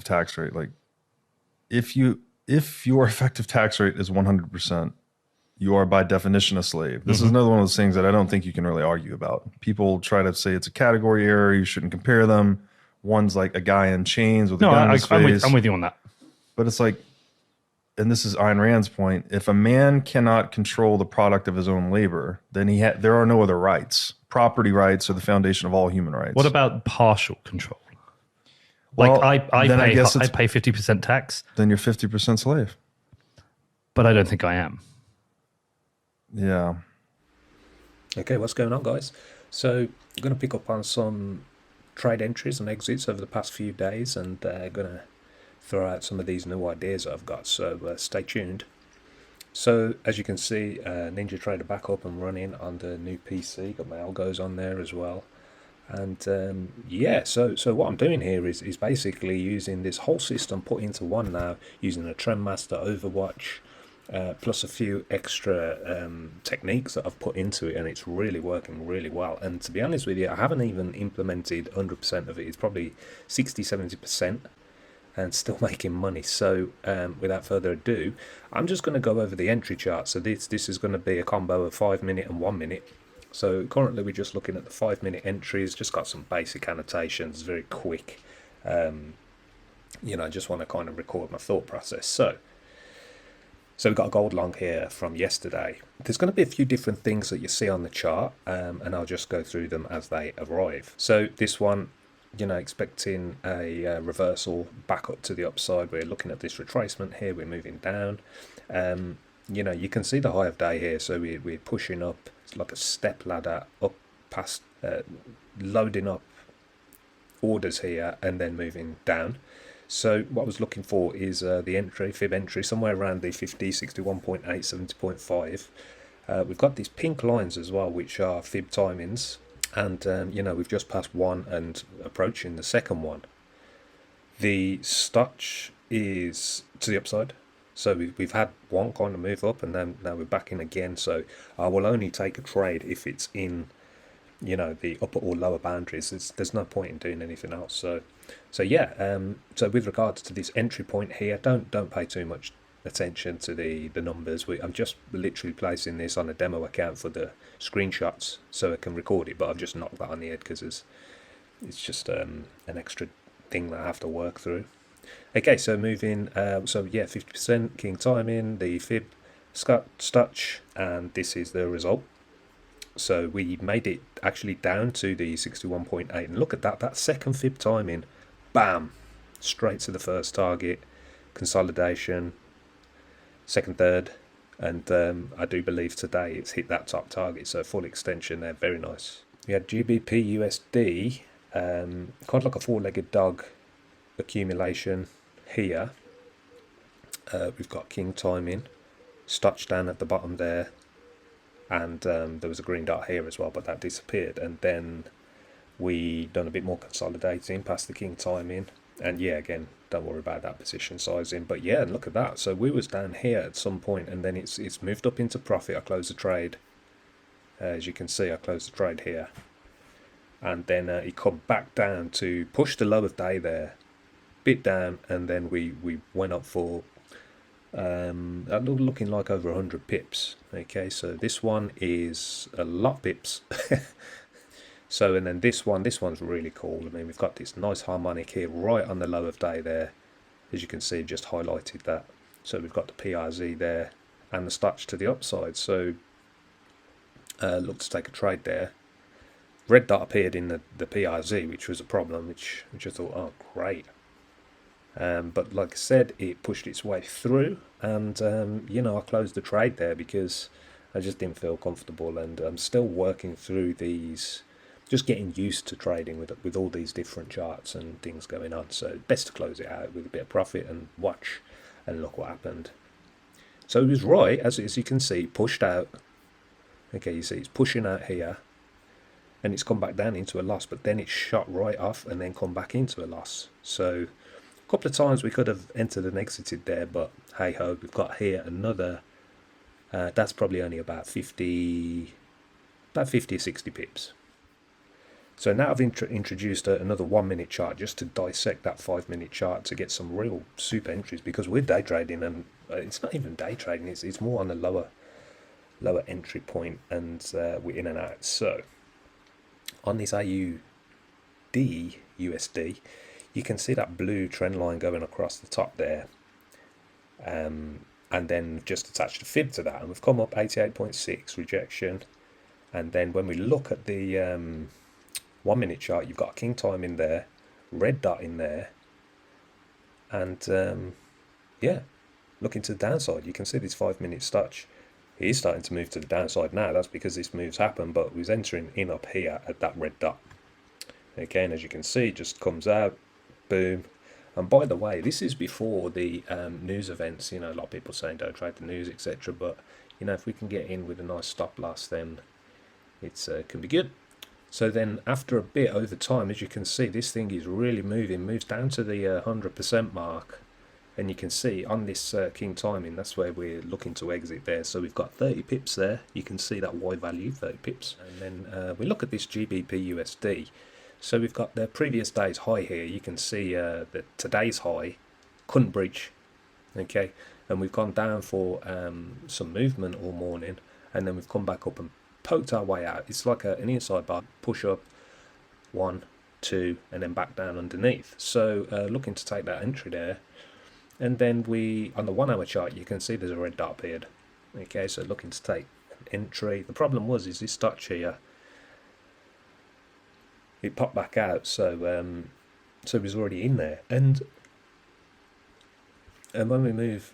tax rate. Like if your effective tax rate is 100%, you are by definition a slave. This is another one of those things that I don't think you can really argue about. People try to say it's a category error. You shouldn't compare them. One's like a guy in chains with a No, gun in his face. I'm with you on that. But it's like, and this is Ayn Rand's point, if a man cannot control the product of his own labor, then there are no other rights. Property rights are the foundation of all human rights. What about partial control? Well, Like I I pay 50% tax, then you're 50% slave. but I don't think I am. Yeah. Okay, what's going on, guys? So I'm going to pick up on some trade entries and exits over the past few days, and going to throw out some of these new ideas I've got, so stay tuned. So as you can see, Ninja Trader back up and running on the new PC, got my algos on there as well. And yeah, so what I'm doing here is basically using this whole system put into one now, using a Trendmaster Overwatch, plus a few extra techniques that I've put into it, and it's really working really well. And to be honest with you, I haven't even implemented 100% of it. It's probably 60-70%. And still making money. So without further ado, I'm just going to go over the entry chart. So this is going to be a combo of 5 minute and 1 minute. So currently we're just looking at the 5 minute entries, just got some basic annotations, very quick. You know, I just want to kind of record my thought process. So we've got a gold long here from yesterday. There's going to be a few different things that you see on the chart, and I'll just go through them as they arrive. So this one, you know, expecting a reversal back up to the upside. We're looking at this retracement here. We're moving down. You know, you can see the high of day here. So we're pushing up. It's like a step ladder up past, loading up orders here and then moving down. So what I was looking for is the entry, fib entry, somewhere around the 50, 61.8, 70.5. We've got these pink lines as well, which are fib timings. And, you know, we've just passed one and approaching the second one. The stutch is to the upside. So we've had one kind of move up, and then now we're back in again. So I will only take a trade if it's in, you know, the upper or lower boundaries. There's no point in doing anything else. So yeah, so with regards to this entry point here, don't pay too much attention to the numbers. I'm just literally placing this on a demo account for the screenshots so I can record it, but I've just knocked that on the head because it's just an extra thing that I have to work through. Okay, so moving, so yeah, 50% king timing, the fib stutch, and this is the result. So we made it actually down to the 61.8, and look at that second fib timing, bam, straight to the first target, consolidation, second, third, and I do believe today it's hit that top target, so full extension there, very nice. We had GBP USD, kind of like a four-legged dog accumulation here. We've got king timing, stutch down at the bottom there, and there was a green dot here as well, but that disappeared, and then we done a bit more consolidating past the king timing, and yeah, again, don't worry about that position sizing, but yeah, and look at that. So we was down here at some point, and then it's moved up into profit. I closed the trade, as you can see. I closed the trade here, and then it come back down to push the low of day there, bit down, and then we went up for looking like over 100 pips. Okay, so this one is a lot of pips. So, and then this one's really cool. I mean, we've got this nice harmonic here right on the low of day there. As you can see, just highlighted that. So we've got the PRZ there and the stutch to the upside. So look to take a trade there. Red dot appeared in the PRZ, which was a problem, which I thought, oh, great. But like I said, it pushed its way through, and you know, I closed the trade there because I just didn't feel comfortable, and I'm still working through these, just getting used to trading with all these different charts and things going on. So best to close it out with a bit of profit and watch, and look what happened. So it was right, as you can see, pushed out. Okay, you see it's pushing out here, and it's come back down into a loss, but then it's shot right off and then come back into a loss. So a couple of times we could have entered and exited there, but hey ho, we've got here another, that's probably only about 50 or 60 pips. So now I've introduced another 1 minute chart just to dissect that 5 minute chart to get some real super entries, because we're day trading, and it's not even day trading, it's more on the lower entry point, and we're in and out. So on this AUD USD, you can see that blue trend line going across the top there, and then just attached a fib to that, and we've come up 88.6 rejection. And then when we look at the 1 minute chart, you've got a king time in there, red dot in there, and yeah, looking to the downside, you can see this 5 minute touch. It is starting to move to the downside now. That's because this move's happened, but we was entering in up here at that red dot. Okay, and as you can see, it just comes out, boom. And by the way, this is before the news events. You know, a lot of people saying don't trade the news, etc. But you know, if we can get in with a nice stop loss, then it's can be good. So then after a bit over time, as you can see, this thing is really moving, moves down to the 100% mark. And you can see on this king timing, that's where we're looking to exit there. So we've got 30 pips there. You can see that Y value, 30 pips. And then we look at this GBP USD. So we've got the previous day's high here. You can see that today's high couldn't breach. Okay, and we've gone down for some movement all morning. And then we've come back up and poked our way out. It's like an inside bar, push up, 1, 2, and then back down underneath. So looking to take that entry there. And then we, on the 1 hour chart, you can see there's a red dot appeared. Okay, so looking to take an entry. The problem is this touch here, it popped back out, so it was already in there. And when we move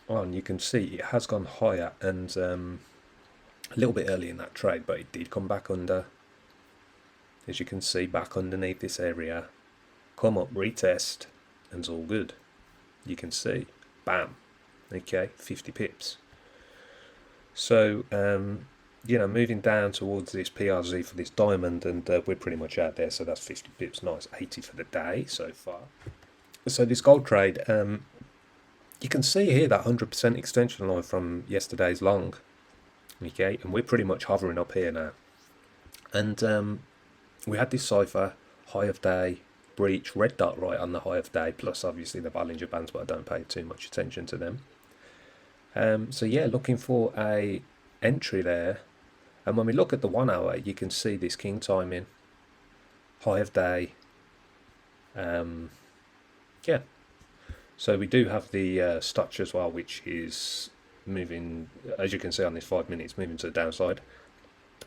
on, you can see it has gone higher, and a little bit early in that trade, but it did come back under, as you can see, back underneath this area, come up, retest, and it's all good. You can see, bam, okay, 50 pips. So, you know, moving down towards this PRZ for this diamond, and we're pretty much out there, so that's 50 pips, nice, 80 for the day so far. So this gold trade, you can see here that 100% extension line from yesterday's long, okay, and we're pretty much hovering up here now. And we had this cipher, high of day, breach, red dot right on the high of day, plus obviously the Bollinger Bands, but I don't pay too much attention to them. So yeah, looking for a entry there. And when we look at the 1 hour, you can see this king timing, high of day. Yeah, so we do have the stutch as well, which is moving, as you can see on this 5 minutes, moving to the downside.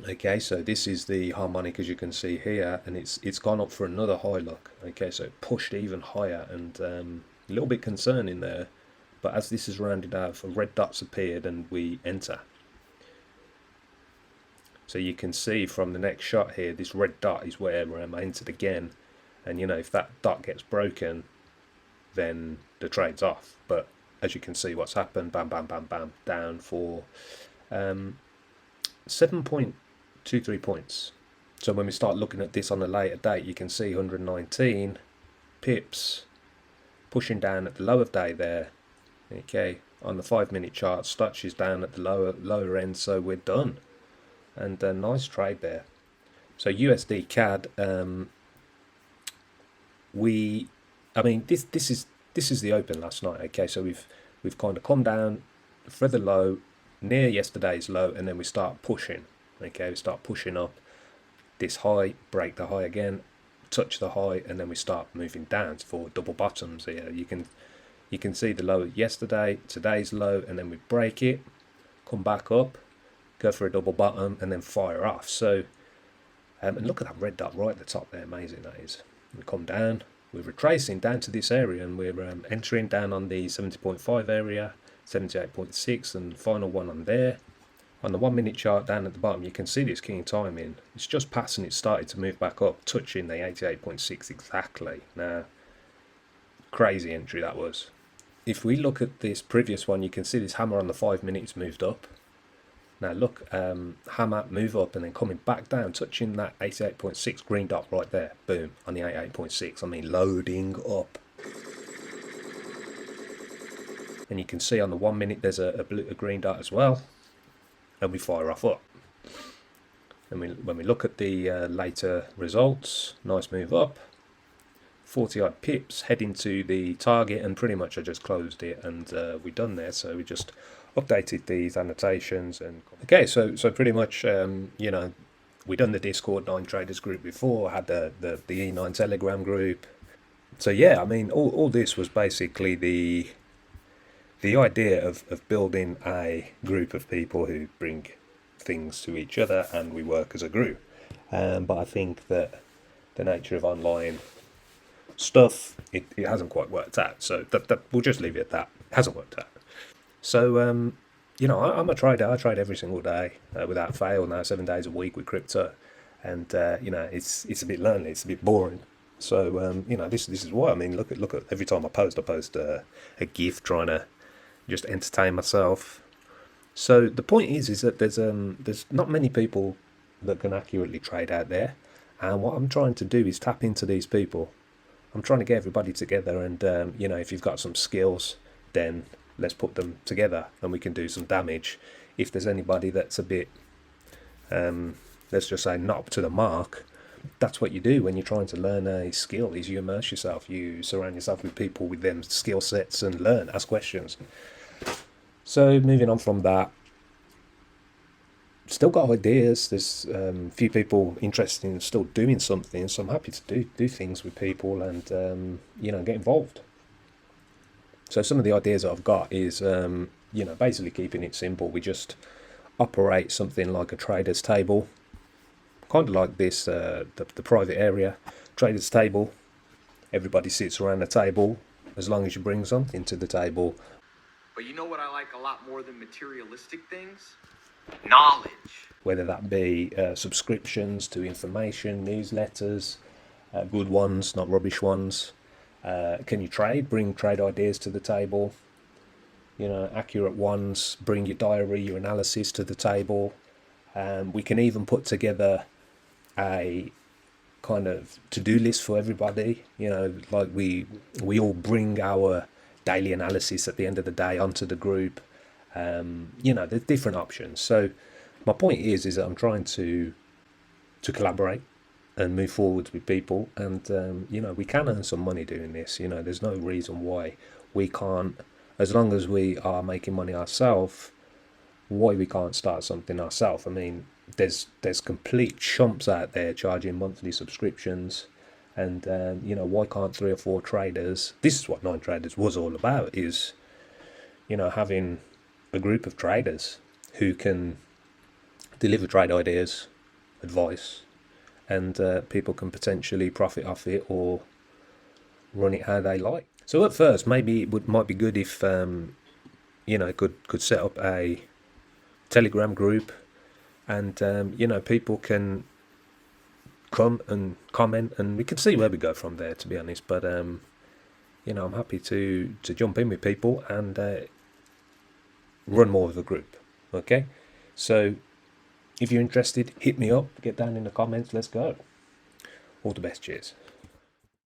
Okay, so this is the harmonic, as you can see here, and it's gone up for another high look. Okay, so it pushed even higher, and a little bit concerning there. But as this is rounded out, red dots appeared, and we enter. So you can see from the next shot here, this red dot is where I entered again. And you know, if that dot gets broken, then the trade's off. But as you can see, what's happened, bam, bam, bam, bam, down for 7.23 points. So when we start looking at this on a later date, you can see 119 pips pushing down at the low of day there. Okay, on the 5 minute chart, Stutch is down at the lower end, so we're done. And a nice trade there. So USD CAD, this is the open last night. Okay, so we've kind of come down further low, near yesterday's low, and then we start pushing. Okay, we start pushing up this high, break the high again, touch the high, and then we start moving down for double bottoms here. You can see the low yesterday, today's low, and then we break it, come back up, go for a double bottom, and then fire off. So, and look at that red dot right at the top there, amazing that is. We come down, we're retracing down to this area, and we're entering down on the 70.5 area, 78.6, and final one on there. On the 1 minute chart down at the bottom, you can see this king timing. It's just passing, it started to move back up, touching the 88.6 exactly. Now, crazy entry that was. If we look at this previous one, you can see this hammer on the 5 minutes moved up. Now look, hammer, move up, and then coming back down, touching that 88.6 green dot right there. Boom, on the 88.6. I mean, loading up. And you can see on the 1 minute there's a green dot as well. And we fire off up. And when we look at the later results, nice move up, 40 odd pips, heading to the target, and pretty much I just closed it and we're done there. So we just updated these annotations and okay, so pretty much we done the Discord 9 traders group before, had the E9 Telegram group. So yeah, I mean all this was basically the idea of building a group of people who bring things to each other and we work as a group. But I think that the nature of online stuff, it hasn't quite worked out. So that we'll just leave it at that. It hasn't worked out. So I'm a trader. I trade every single day without fail now, 7 days a week with crypto, and it's a bit lonely. It's a bit boring. So this is why. I mean, look at every time I post a GIF trying to just entertain myself. So the point is that there's not many people that can accurately trade out there, and what I'm trying to do is tap into these people. I'm trying to get everybody together, and if you've got some skills, then let's put them together and we can do some damage. If there's anybody that's a bit, let's just say, not up to the mark, that's what you do when you're trying to learn a skill, is you immerse yourself, you surround yourself with people with them skill sets and learn, ask questions. So moving on from that, still got ideas. There's a few people interested in still doing something, so I'm happy to do things with people and get involved. So some of the ideas that I've got is basically keeping it simple. We just operate something like a trader's table, kind of like this, the private area trader's table. Everybody sits around the table as long as you bring something to the table. But you know what I like a lot more than materialistic things? Knowledge. Whether that be subscriptions to information, newsletters, good ones, not rubbish ones. Can you trade? Bring trade ideas to the table. Accurate ones. Bring your diary, your analysis to the table. We can even put together a kind of to-do list for everybody. Like we all bring our daily analysis at the end of the day onto the group. There's different options. So my point is that I'm trying to collaborate and move forwards with people, and we can earn some money doing this. There's no reason why we can't, as long as we are making money ourselves, why we can't start something ourselves. I mean, there's complete chumps out there charging monthly subscriptions, and why can't 3 or 4 traders? This is what 9 Traders was all about, is having a group of traders who can deliver trade ideas, advice, and people can potentially profit off it or run it how they like. So at first, maybe it might be good if could set up a Telegram group, and people can come and comment, and we can see where we go from there, to be honest. But I'm happy to jump in with people and run more of a group. Okay, so if you're interested, hit me up, get down in the comments, let's go. All the best, cheers.